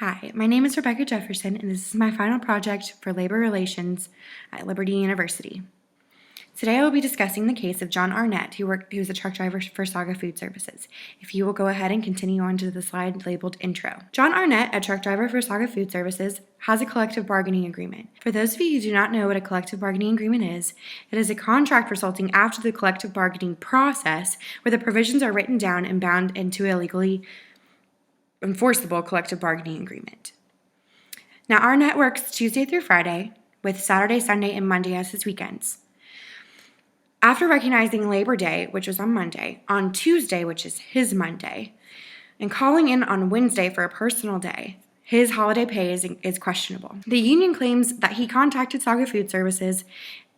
Hi, my name is Rebecca Jefferson, and this is my final project for Labor Relations at Liberty University. Today I will be discussing the case of John Arnett, who's a truck driver for Saga Food Services. If you will go ahead and continue on to the slide labeled Intro. John Arnett, a truck driver for Saga Food Services, has a collective bargaining agreement. For those of you who do not know what a collective bargaining agreement is, it is a contract resulting after the collective bargaining process where the provisions are written down and bound into a legally enforceable collective bargaining agreement. Now, Arnett works Tuesday through Friday, with Saturday, Sunday, and Monday as his weekends. After recognizing Labor Day, which was on Monday, on Tuesday, which is his Monday, and calling in on Wednesday for a personal day, his holiday pay is questionable. The union claims that he contacted Saga Food Services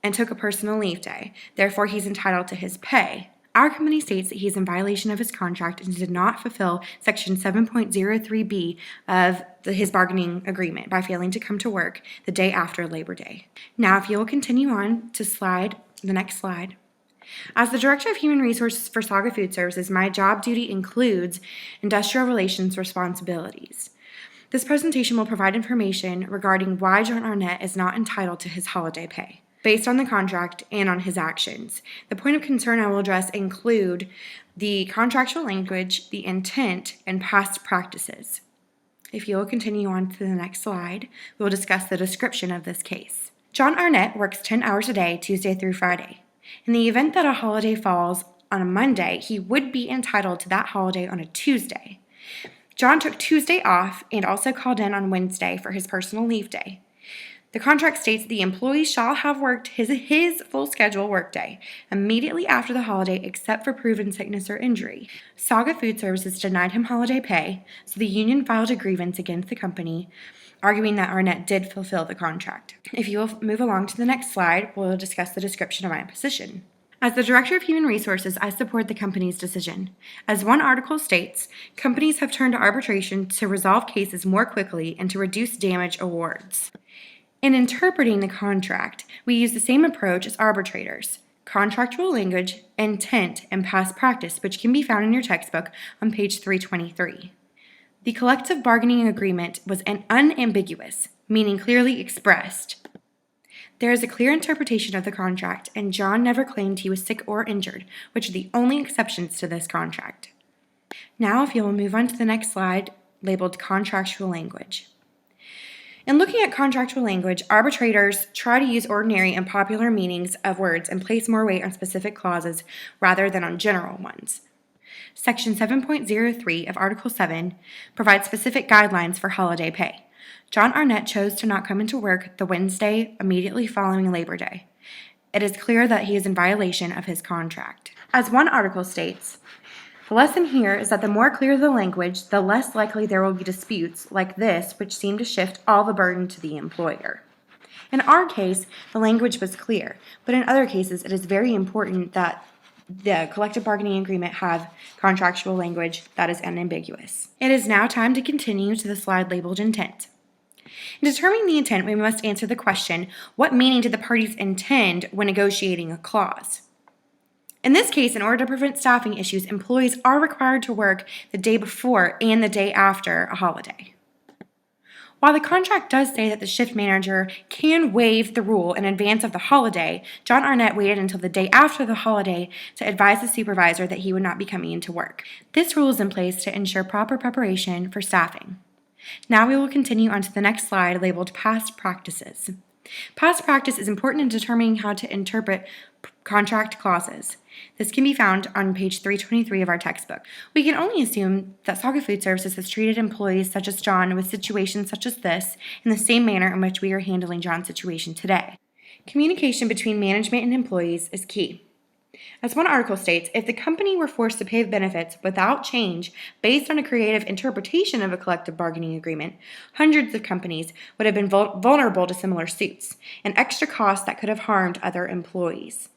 and took a personal leave day. Therefore, he's entitled to his pay. Our company states that he is in violation of his contract and did not fulfill Section 7.03b of his bargaining agreement by failing to come to work the day after Labor Day. Now, if you will continue on to the next slide. As the Director of Human Resources for Saga Food Services, my job duty includes industrial relations responsibilities. This presentation will provide information regarding why John Arnett is not entitled to his holiday pay, based on the contract and on his actions. The point of concern I will address include the contractual language, the intent, and past practices. If you will continue on to the next slide, we will discuss the description of this case. John Arnett works 10 hours a day, Tuesday through Friday. In the event that a holiday falls on a Monday, he would be entitled to that holiday on a Tuesday. John took Tuesday off and also called in on Wednesday for his personal leave day. The contract states the employee shall have worked his full schedule workday immediately after the holiday except for proven sickness or injury. Saga Food Services denied him holiday pay, so the union filed a grievance against the company, arguing that Arnett did fulfill the contract. If you will move along to the next slide, we'll discuss the description of my position. As the Director of Human Resources, I support the company's decision. As one article states, companies have turned to arbitration to resolve cases more quickly and to reduce damage awards. In interpreting the contract, we use the same approach as arbitrators: contractual language, intent, and past practice, which can be found in your textbook on page 323. The collective bargaining agreement was unambiguous, meaning clearly expressed. There is a clear interpretation of the contract, and John never claimed he was sick or injured, which are the only exceptions to this contract. Now, if you will move on to the next slide, labeled contractual language. In looking at contractual language, arbitrators try to use ordinary and popular meanings of words and place more weight on specific clauses rather than on general ones. Section 7.03 of Article 7 provides specific guidelines for holiday pay. John Arnett chose to not come into work the Wednesday immediately following Labor Day. It is clear that he is in violation of his contract. As one article states, the lesson here is that the more clear the language, the less likely there will be disputes like this, which seem to shift all the burden to the employer. In our case, the language was clear, but in other cases, it is very important that the collective bargaining agreement have contractual language that is unambiguous. It is now time to continue to the slide labeled intent. In determining the intent, we must answer the question, what meaning did the parties intend when negotiating a clause? In this case, in order to prevent staffing issues, employees are required to work the day before and the day after a holiday. While the contract does say that the shift manager can waive the rule in advance of the holiday, John Arnett waited until the day after the holiday to advise the supervisor that he would not be coming into work. This rule is in place to ensure proper preparation for staffing. Now we will continue on to the next slide labeled past practices. Past practice is important in determining how to interpret contract clauses. This can be found on page 323 of our textbook. We can only assume that Saga Food Services has treated employees such as John with situations such as this in the same manner in which we are handling John's situation today. Communication between management and employees is key. As one article states, if the company were forced to pay benefits without change based on a creative interpretation of a collective bargaining agreement, hundreds of companies would have been vulnerable to similar suits and extra costs that could have harmed other employees.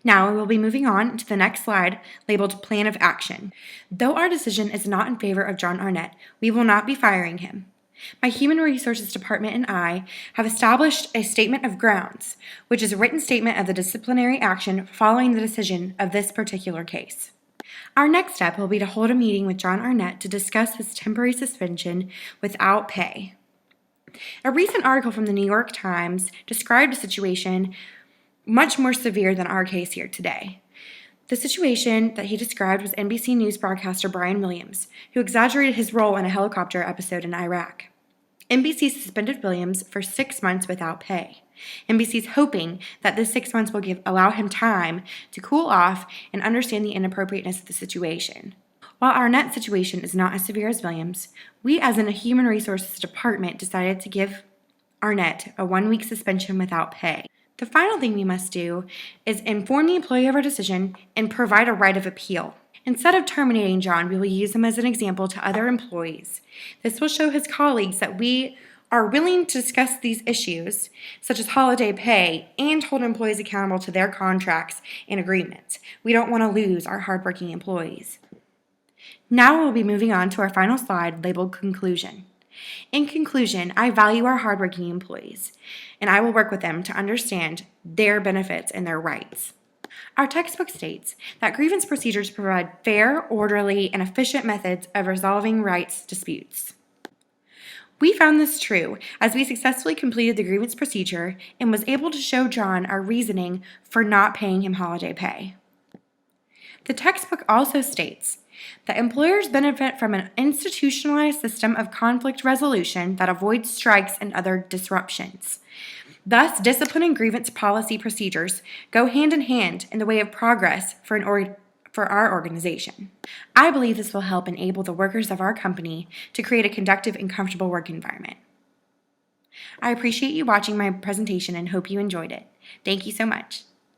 Now we will be moving on to the next slide labeled Plan of Action. Though our decision is not in favor of John Arnett, we will not be firing him. My Human Resources Department and I have established a statement of grounds, which is a written statement of the disciplinary action following the decision of this particular case. Our next step will be to hold a meeting with John Arnett to discuss his temporary suspension without pay. A recent article from the New York Times described a situation much more severe than our case here today. The situation that he described was NBC News broadcaster Brian Williams, who exaggerated his role in a helicopter episode in Iraq. NBC suspended Williams for 6 months without pay. NBC's hoping that this 6 months will allow him time to cool off and understand the inappropriateness of the situation. While Arnett's situation is not as severe as Williams, we as in a human resources department decided to give Arnett a 1-week suspension without pay. The final thing we must do is inform the employee of our decision and provide a right of appeal. Instead of terminating John, we will use him as an example to other employees. This will show his colleagues that we are willing to discuss these issues, such as holiday pay, and hold employees accountable to their contracts and agreements. We don't want to lose our hardworking employees. Now we'll be moving on to our final slide labeled Conclusion. In conclusion, I value our hardworking employees, and I will work with them to understand their benefits and their rights. Our textbook states that grievance procedures provide fair, orderly, and efficient methods of resolving rights disputes. We found this true as we successfully completed the grievance procedure and was able to show John our reasoning for not paying him holiday pay. The textbook also states that employers benefit from an institutionalized system of conflict resolution that avoids strikes and other disruptions. Thus, discipline and grievance policy procedures go hand in hand in the way of progress for our organization. I believe this will help enable the workers of our company to create a conducive and comfortable work environment. I appreciate you watching my presentation and hope you enjoyed it. Thank you so much.